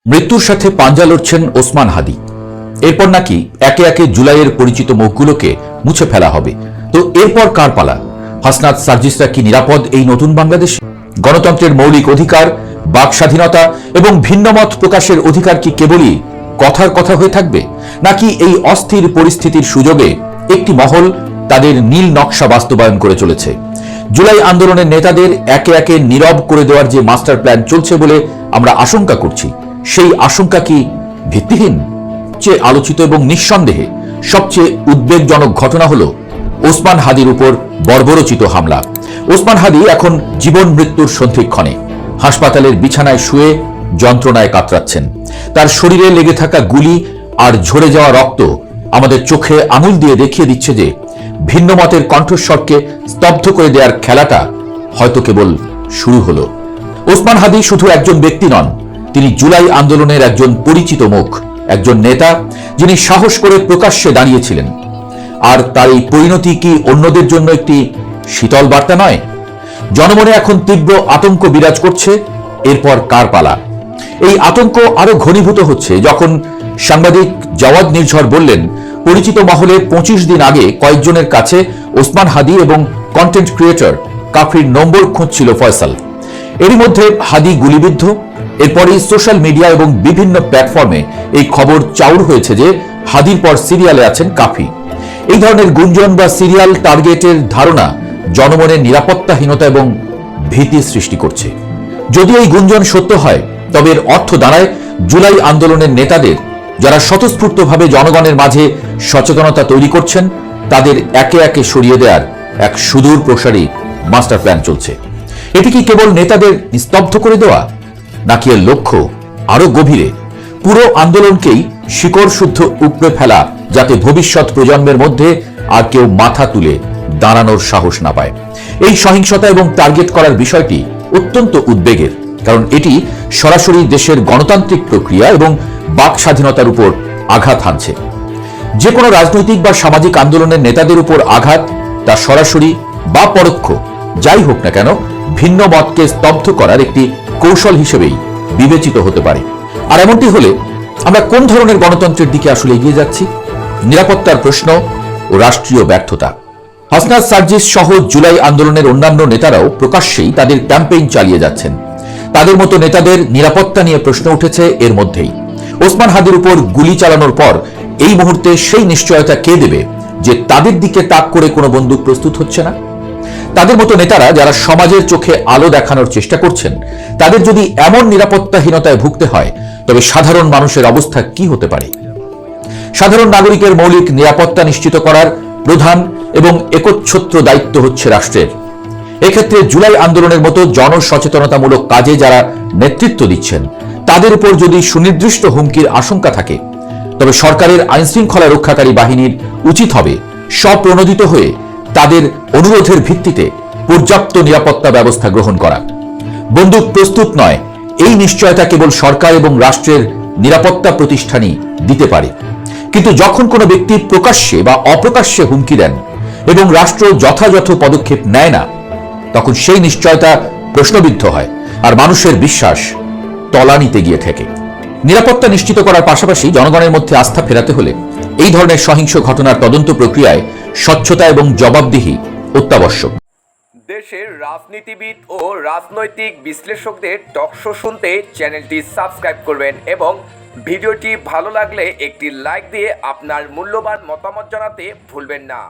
মৃত্যুর সাথে পাঞ্জা লড়ছেন ওসমান হাদি। এরপর নাকি একে একে জুলাইয়ের পরিচিত মুখগুলোকে মুছে ফেলা হবে। তো এরপর কার পালা? হাসনাত সার্জিসরা কি নিরাপদ এই নতুন বাংলাদেশে? গণতন্ত্রের মৌলিক অধিকার, বাক স্বাধীনতা এবং ভিন্নমত প্রকাশের অধিকার কি কেবলই কথার কথা হয়ে থাকবে, নাকি এই অস্থির পরিস্থিতির সুযোগে একটি মহল তাদের নীল নকশা বাস্তবায়ন করে চলেছে? জুলাই আন্দোলনের নেতাদের একে একে নীরব করে দেওয়ার যে মাস্টার প্ল্যান চলছে বলে আমরা আশঙ্কা করছি, সেই আশঙ্কা কি ভিত্তিহীন? সবচেয়ে আলোচিত এবং নিঃসন্দেহে সবচেয়ে উদ্বেগজনক ঘটনা হলো ওসমান হাদির উপর বর্বরোচিত হামলা। ওসমান হাদি এখন জীবন মৃত্যুর সন্ধিক্ষণে হাসপাতালের বিছানায় শুয়ে যন্ত্রণায় কাতরাচ্ছেন। তার শরীরে লেগে থাকা গুলি আর ঝরে যাওয়া রক্ত আমাদের চোখে আঙুল দিয়ে দেখিয়ে দিচ্ছে যে ভিন্ন মতের কণ্ঠস্বরকে স্তব্ধ করে দেওয়ার খেলাটা হয়তো কেবল শুরু হলো। ওসমান হাদি শুধু একজন ব্যক্তি নন, তিনি জুলাই আন্দোলনের একজন পরিচিত মুখ, একজন নেতা যিনি সাহস করে প্রকাশ্যে দাঁড়িয়েছিলেন। আর তার এই পরিণতি কি অন্যদের জন্য একটি শীতল বার্তা নয়? জনমনে এখন তীব্র আতঙ্ক বিরাজ করছে। এরপর কার পালা? এই আতঙ্ক আরো ঘনীভূত হচ্ছে যখন সাংবাদিক জাওয়াদ নির্ঝর বললেন, পরিচিত মহলে 25 দিন আগে কয়েকজনের কাছে ওসমান হাদি এবং কন্টেন্ট ক্রিয়েটর কাফির নম্বর খুঁজছিল ফয়সাল। এরই মধ্যে হাদি গুলিবিদ্ধ। এরপরই সোশ্যাল মিডিয়া এবং বিভিন্ন প্ল্যাটফর্মে এই খবর চাউর হয়েছে যে হাদির পর সিরিয়ালে আছেন কাফি। এই ধরনের গুঞ্জন বা সিরিয়াল টার্গেটের ধারণা জনমনের নিরাপত্তাহীনতা এবং ভীতি সৃষ্টি করছে। যদি এই গুঞ্জন সত্য হয়, তবে এর অর্থ দাঁড়ায় জুলাই আন্দোলনের নেতাদের, যারা স্বতঃস্ফূর্তভাবে জনগণের মাঝে সচেতনতা তৈরি করছেন, তাদের একে একে সরিয়ে দেওয়ার এক সুদূর প্রসারী মাস্টার প্ল্যান চলছে। এটি কি কেবল নেতাদের নিস্তব্ধ করে দেওয়া, নাকি এর লক্ষ্য আরো গভীরে, পুরো আন্দোলনকেই শিকড় শুদ্ধ উপড়ে ফেলা, যাতে ভবিষ্যৎ প্রজন্মের মধ্যে আর কেউ মাথা তুলে দাঁড়ানোর সাহস না পায়? এই সহিংসতা এবং টার্গেট করার বিষয়টি অত্যন্ত উদ্বেগের, কারণ এটি সরাসরি দেশের গণতান্ত্রিক প্রক্রিয়া এবং বাক স্বাধীনতার উপর আঘাত হানছে। যে কোনো রাজনৈতিক বা সামাজিক আন্দোলনের নেতাদের উপর আঘাত, তা সরাসরি বা পরোক্ষ যাই হোক না কেন, ভিন্ন মতকে স্তব্ধ করার একটি কৌশল হিসেবেই বিবেচিত হতে পারে। আর এমনটি হলে আমরা কোন ধরনের গণতন্ত্রের দিকে আসলে এগিয়ে যাচ্ছি? নিরাপত্তার প্রশ্ন ও রাষ্ট্রীয় ব্যর্থতা। হাসনাত সার্জিস সহ জুলাই আন্দোলনের অন্যান্য নেতারাও প্রকাশ্যেই তাদের ক্যাম্পেইন চালিয়ে যাচ্ছেন। তাদের মতো নেতাদের নিরাপত্তা নিয়ে প্রশ্ন উঠেছে এর মধ্যেই। ওসমান হাদির উপর গুলি চালানোর পর এই মুহূর্তে সেই নিশ্চয়তা কে দেবে যে তাদের দিকে তাক করে কোনো বন্দুক প্রস্তুত হচ্ছে না? তাদের মতো নেতারা যারা সমাজের চোখে আলো দেখানোর চেষ্টা করছেন, তাদের যদি এমন নিরাপত্তাহীনতায় ভুগতে হয়, তবে সাধারণ মানুষের অবস্থা কি হতে পারে? সাধারণ নাগরিকের মৌলিক নিরাপত্তা নিশ্চিত করার প্রধান এবং একচ্ছত্র দায়িত্ব হচ্ছে রাষ্ট্রের। এক্ষেত্রে জুলাই আন্দোলনের মতো জনসচেতনতামূলক কাজে যারা নেতৃত্ব দিচ্ছেন, তাদের উপর যদি সুনির্দিষ্ট হুমকির আশঙ্কা থাকে, তবে সরকারের আইনশৃঙ্খলা রক্ষাকারী বাহিনীর উচিত হবে স্বপ্রণোদিত হয়ে তাদের অনুরোধের ভিত্তিতে পর্যাপ্ত নিরাপত্তা ব্যবস্থা গ্রহণ করা। বন্দুক প্রস্তুত নয়, এই নিশ্চয়তা কেবল সরকার এবং রাষ্ট্রের নিরাপত্তা প্রতিষ্ঠানই দিতে পারে। কিন্তু যখন কোনো ব্যক্তি প্রকাশ্যে বা অপ্রকাশ্যে হুমকি দেন এবং রাষ্ট্র যথাযথ পদক্ষেপ নেয় না, তখন সেই নিশ্চয়তা প্রশ্নবিদ্ধ হয় আর মানুষের বিশ্বাস তলানিতে গিয়ে ঠেকে। নিরাপত্তা নিশ্চিত করার পাশাপাশি জনগণের মধ্যে আস্থা ফেরাতে হলে এই ধরনের সহিংস ঘটনার তদন্ত প্রক্রিয়ায় স্বচ্ছতা এবং জবাবদিহি অত্যাবশ্যক। দেশের রাজনীতিবিদ ও রাজনৈতিক বিশ্লেষকদের টকশো শুনতে চ্যানেলটি সাবস্ক্রাইব করবেন এবং ভিডিওটি ভালো লাগলে একটি লাইক দিয়ে আপনার মূল্যবান মতামত জানাতে ভুলবেন না।